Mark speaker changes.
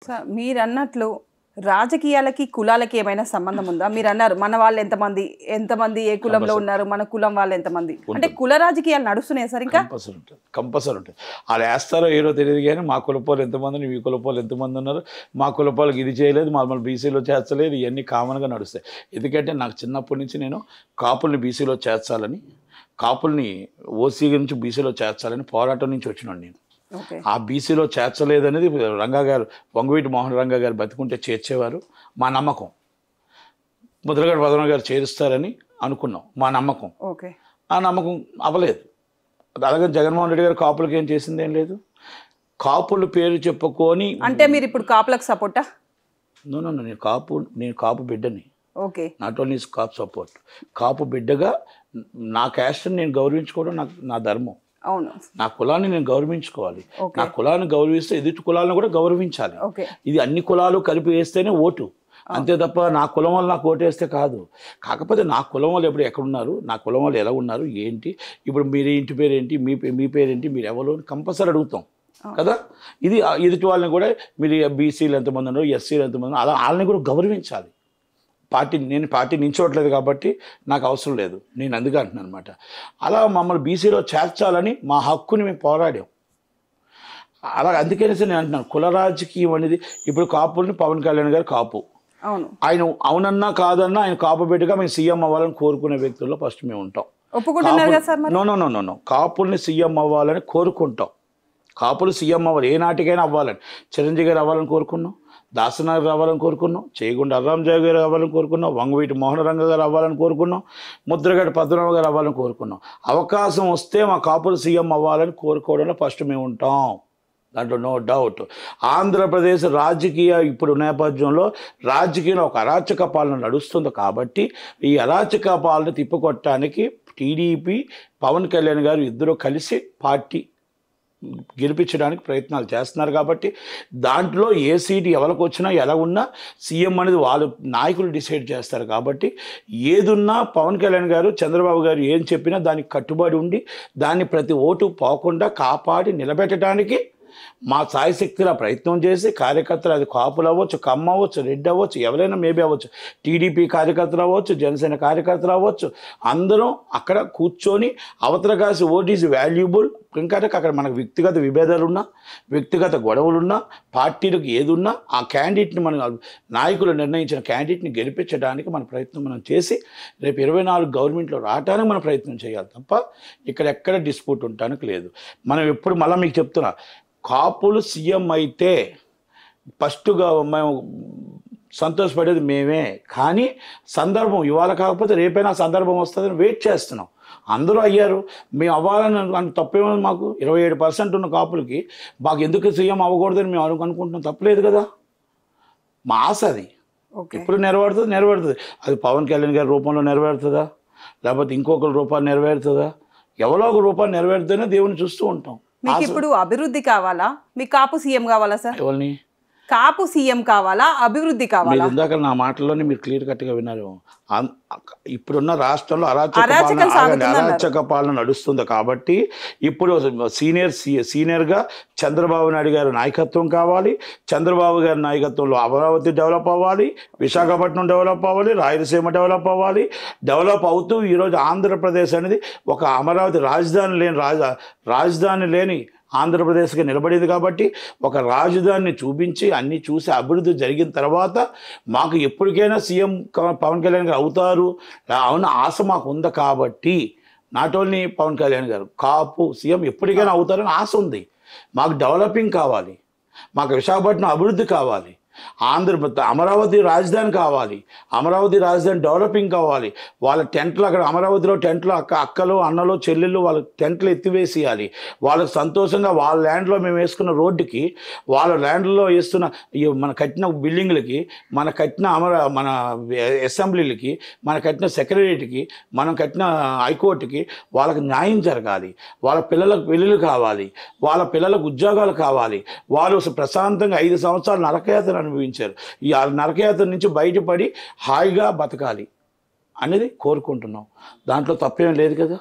Speaker 1: Sir మీరన్నట్లు రాజకీయాలకి కులాలకి ఏమైనా సంబంధం ఉందా? మీరు అన్నారు మన వాళ్ళు ఎంతమంది ఏ కులంలో ఉన్నారు, మన కులం వాళ్ళు ఎంతమంది, అంటే కుల రాజకీయాలు నడుస్తున్నాయి సార్? ఇంకా
Speaker 2: కంపల్సరీ ఉంటుంది. వాళ్ళు వేస్తారో ఏదో తెలియదు కానీ మా కులపోలు ఎంతమంది, మీ కులపోలు ఎంతమంది ఉన్నారు, మా కులపోలకు ఇది చేయలేదు, మమ్మల్ని బీసీలో చేర్చలేదు, ఇవన్నీ కామన్గా నడుస్తాయి. ఎందుకంటే నాకు చిన్నప్పటి నుంచి నేను కాపుల్ని బీసీలో చేర్చాలని, కాపుల్ని ఓసీ నుంచి బీసీలో చేర్చాలని పోరాటం నుంచి వచ్చినాను నేను. ఆ బీసీలో చేర్చలేదనేది రంగా గారు, వంగవీటి మోహన్ రంగా గారు బతికుంటే చేర్చేవారు మా నమ్మకం. ముద్రగడ పద్మనాభం గారు చేరుస్తారని అనుకున్నాం, మా నమ్మకం. ఆ నమ్మకం అవ్వలేదు. అలాగే జగన్మోహన్ రెడ్డి గారు కాపులకు ఏం చేసింది ఏం లేదు. కాపుల పేరు చెప్పుకొని
Speaker 1: అంటే మీరు ఇప్పుడు కాపులకు సపోర్టా?
Speaker 2: నేను కాపు బిడ్డని. నాట్ ఓన్లీ కాపు సపోర్ట్, కాపు బిడ్డగా నా క్యాస్ట్ని నేను గౌరవించుకోవడం నా ధర్మం.
Speaker 1: అవును,
Speaker 2: నా కులాన్ని నేను గౌరవించుకోవాలి. నా కులాన్ని గౌరవిస్తే ఎదుటి కులాలను కూడా గౌరవించాలి. ఇది అన్ని కులాలు కలిపి వేస్తేనే ఓటు, అంతే తప్ప నా కులం వాళ్ళు నాకు ఓటు వేస్తే కాదు. కాకపోతే నా కులం వాళ్ళు ఎప్పుడు ఎక్కడున్నారు, నా కులం వాళ్ళు ఎలా ఉన్నారు ఏంటి, ఇప్పుడు మీరు ఇంటి పేరేంటి, మీ పేరేంటి, మీరు ఎవరు కంపల్సరీ అడుగుతాం కదా. ఇది ఎదుటి వాళ్ళని కూడా మీరు బీసీలు ఎంతమంది ఉన్నారు, ఎస్సీలు ఎంతమంది, అలా వాళ్ళని కూడా గౌరవించాలి. నేను పార్టీ నించోట్లేదు కాబట్టి నాకు అవసరం లేదు, నేను అందుకే అంటున్నాను అనమాట. అలా మమ్మల్ని బీసీలో చేర్చాలని మా హక్కుని మేము పోరాడాం. అలా అందుకనేసి నేను అంటున్నాను, కుల రాజకీయం అనేది ఇప్పుడు కాపుల్ని పవన్ కళ్యాణ్ గారు కాపు, ఆయన అవునన్నా కాదన్నా ఆయన కాపు బిడ్డగా మేము సీఎం అవ్వాలని కోరుకునే వ్యక్తుల్లో ఫస్ట్ మేము ఉంటాం. నో కాపుల్ని సీఎం అవ్వాలని కోరుకుంటాం. కాపులు సీఎం అవ్వాలి, ఏ నాటికైనా అవ్వాలని. చిరంజీవి గారు అవ్వాలని కోరుకున్నాం, దాసనాథ్ రావాలని కోరుకున్నాం, చేగుండ అర్రాంజాయ్ గారు అవ్వాలని కోరుకున్నాం, వంగవీటి మోహన రంగ గారు అవ్వాలని కోరుకున్నాం, ముద్రగడ పద్మనాభం గారు అవ్వాలని కోరుకున్నాం. అవకాశం వస్తే మా కాపులు సీఎం అవ్వాలని కోరుకోవడంలో ఫస్ట్ మేము ఉంటాం, దాంట్లో నో డౌట్. ఆంధ్రప్రదేశ్ రాజకీయ ఇప్పుడు నేపథ్యంలో రాజకీయంలో ఒక అరాచక పాలన నడుస్తుంది కాబట్టి ఈ అరాచక పాలన తిప్పికొట్టడానికి టీడీపీ పవన్ కళ్యాణ్ గారు ఇద్దరు కలిసి పార్టీ గెలిపించడానికి ప్రయత్నాలు చేస్తున్నారు. కాబట్టి దాంట్లో ఏ సీటు ఎవరికి వచ్చినా ఎలా ఉన్నా సీఎం అనేది వాళ్ళు నాయకులు డిసైడ్ చేస్తారు. కాబట్టి ఏదున్నా పవన్ కళ్యాణ్ గారు, చంద్రబాబు గారు ఏం చెప్పినా దానికి కట్టుబడి ఉండి దాన్ని ప్రతి ఓటు పోకుండా కాపాడి నిలబెట్టడానికి మా సాయశక్తిలా ప్రయత్నం చేసి కార్యకర్తలు, అది కాపులు అవ్వచ్చు, కమ్మ అవ్వచ్చు, రెడ్డి అవ్వచ్చు, ఎవరైనా మేబీ అవ్వచ్చు, టీడీపీ కార్యకర్తలు అవ్వచ్చు, జనసేన కార్యకర్తలు అవ్వచ్చు, అందరం అక్కడ కూర్చొని అవతల కాసి ఓట్ ఈజ్ వాల్యుబుల్. ఇంకా అక్కడ మనకు వ్యక్తిగత విభేదాలున్నా, వ్యక్తిగత గొడవలున్నా, పార్టీలకు ఏదున్నా ఆ క్యాండిడేట్ని మన నాయకులు నిర్ణయించిన క్యాండిడేట్ని గెలిపించడానికి మన ప్రయత్నం మనం చేసి రేపు 24 గవర్నమెంట్లో రావడానికి మనం ప్రయత్నం చేయాలి తప్ప ఎక్కడ డిస్ప్యూట్ ఉండడానికి లేదు. మనం ఎప్పుడు మళ్ళీ మీకు చెప్తున్నా, కాపులు సీఎం అయితే ఫస్ట్గా మేము సంతోషపడేది మేమే. కానీ సందర్భం ఇవాళ కాకపోతే రేపైనా సందర్భం వస్తుందని వెయిట్ చేస్తున్నాం. అందరూ అయ్యారు, మేము అవ్వాలని తప్పేమో. మాకు 27% ఉన్న కాపులకి మాకు ఎందుకు సీఎం అవ్వకూడదని మేము అనుకుంటున్నాం, తప్పలేదు కదా. మా ఆశ అది ఎప్పుడు నెరవేరుతుంది. అది పవన్ కళ్యాణ్ గారి రూపంలో నెరవేరుతుందా, లేకపోతే ఇంకొకరి రూపాన్ని నెరవేరుతుందా, ఎవరో ఒక రూపాన్ని నెరవేరుతూనే దేవుని చూస్తూ ఉంటాం.
Speaker 1: మీకు ఇప్పుడు అభివృద్ధి కావాలా, మీ కాపు సీఎం కావాలా సార్?
Speaker 2: ఎవరిని
Speaker 1: కాపు సీఎం కావాలా, అభివృద్ధి కావాలా?
Speaker 2: ఇందాక నా మాటల్లోనే మీరు క్లియర్ కట్గా విన్నారు. ఇప్పుడున్న రాష్ట్రంలో అరాచక పాలన నడుస్తుంది కాబట్టి ఇప్పుడు సీనియర్గా చంద్రబాబు నాయుడు గారి నాయకత్వం కావాలి. చంద్రబాబు గారి నాయకత్వంలో అమరావతి డెవలప్ అవ్వాలి, విశాఖపట్నం డెవలప్ అవ్వాలి, రాయలసీమ డెవలప్ అవ్వాలి. డెవలప్ అవుతూ ఈరోజు ఆంధ్రప్రదేశ్ అనేది ఒక అమరావతి రాజధాని లేని ఆంధ్రప్రదేశ్గా నిలబడేది. కాబట్టి ఒక రాజధానిని చూపించి అన్నీ చూసి అభివృద్ధి జరిగిన తర్వాత మాకు ఎప్పటికైనా సీఎం పవన్ కళ్యాణ్ గారు అవుతారు అవున ఆశ మాకు ఉంది. కాబట్టి నాట్ ఓన్లీ పవన్ కళ్యాణ్ గారు, కాపు సీఎం ఎప్పటికైనా అవుతారని ఆశ ఉంది. మాకు డెవలపింగ్ కావాలి, మాకు విశాఖపట్నం అభివృద్ధి కావాలి, అమరావతి రాజధాని కావాలి, అమరావతి రాజధాని డెవలపింగ్ కావాలి. వాళ్ళ టెంట్లు అక్కడ అమరావతిలో టెంట్లు అక్కలు అన్నలు చెల్లెళ్ళు వాళ్ళ టెంట్లు ఎత్తివేసేయాలి. వాళ్ళకి సంతోషంగా వాళ్ళ ల్యాండ్లో మేము వేసుకున్న రోడ్డుకి, వాళ్ళ ల్యాండ్లో వేస్తున్న మన కట్టిన బిల్డింగ్లకి, మన కట్టిన మన అసెంబ్లీలకి, మన కట్టిన సెక్రటరీకి, మనం కట్టిన హైకోర్టుకి వాళ్ళకి న్యాయం జరగాలి. వాళ్ళ పిల్లలకు పెళ్ళిళ్ళు కావాలి, వాళ్ళ పిల్లలకు ఉద్యోగాలు కావాలి. వాళ్ళు ప్రశాంతంగా 5 సంవత్సరాలు నరకయాత్ర అనుభవించారు. ఈ నరకయాత్ర నుంచి బయటపడి హాయిగా బతకాలి అనేది కోరుకుంటున్నాం. దాంట్లో తప్పేం లేదు కదా.